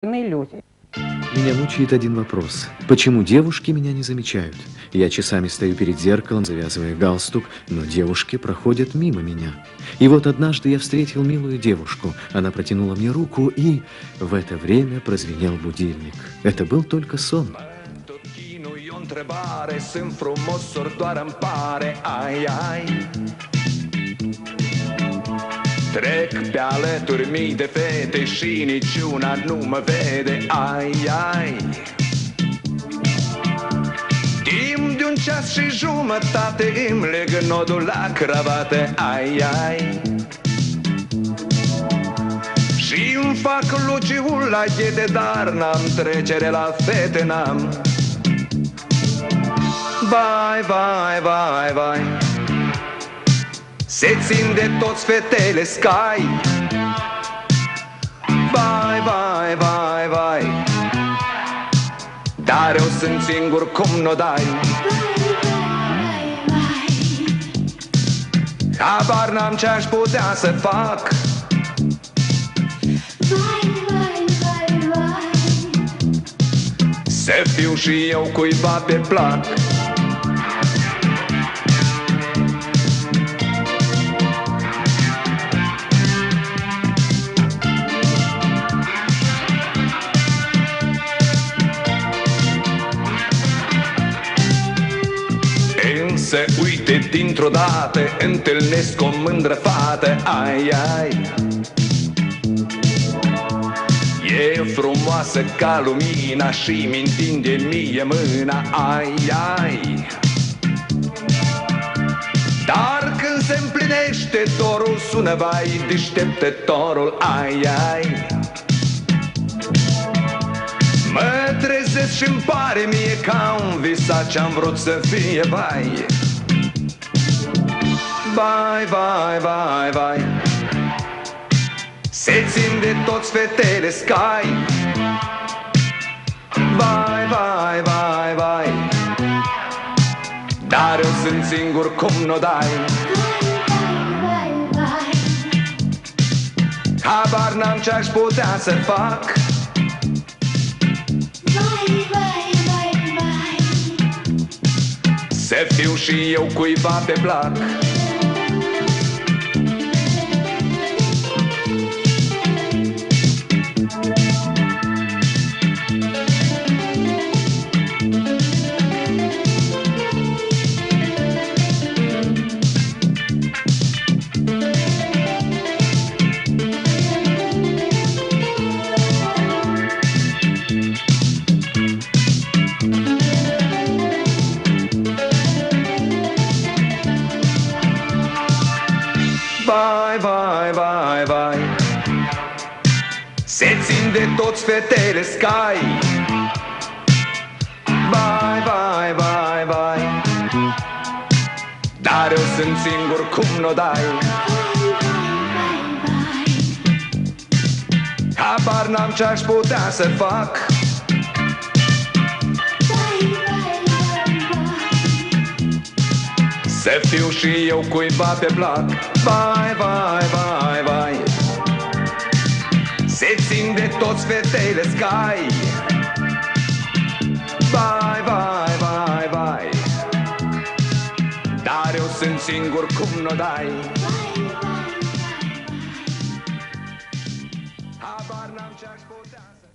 Иллюзий. Меня мучает один вопрос. Почему девушки меня не замечают? Я часами стою перед зеркалом, завязывая галстук, но девушки проходят мимо меня. И вот однажды я встретил милую девушку. Она протянула мне руку, и в это время прозвенел будильник. Это был только сон. Trec pe alături mii de fete și niciuna nu mă vede, ai, ai. Timp de un ceas și jumătate îmi leg nodul la cravată, ai, ai. Și îmi fac luciul la ghete, dar n-am trecere la fete, n-am. Vai, vai, vai, vai, se țin de toți fetele Sky. Vai, vai, vai, vai, dar eu sunt singur cum n-o dai. Habar n-am ce-aș putea să fac. Să fiu și eu cuiva pe plac. Să uite, dintr-o dată întâlnesc o mândră fată, ai, ai. E frumoasă ca lumina și mi-ntinde mie mâna, ai, ai. Dar când se împlinește dorul, sună vai deșteptătorul, ai, ai. Mă trezesc și-mi pare mie că am visat ce-am vrut să fie, vai. Vai, vai, vai, vai, se țin de toți fetele Sky. Vai, vai, vai, vai, dar eu sunt singur cum n-o dai. Habar n-am ce-aș putea să fac. Să fiu și eu cuiva pe plac. Vai, vai, vai, vai, se țin de toți fetele Sky. Vai, vai, vai, vai, dar eu sunt singur cum n-o dai. Habar n-am ce-aș putea să fac. Să fiu și eu cuiva pe plac. Vai, vai, vai, vai, se țin de toți fetele Sky. Vai, vai, vai, vai, dar eu sunt singur cum n-o dai. Habar n-am ce-aș putea să...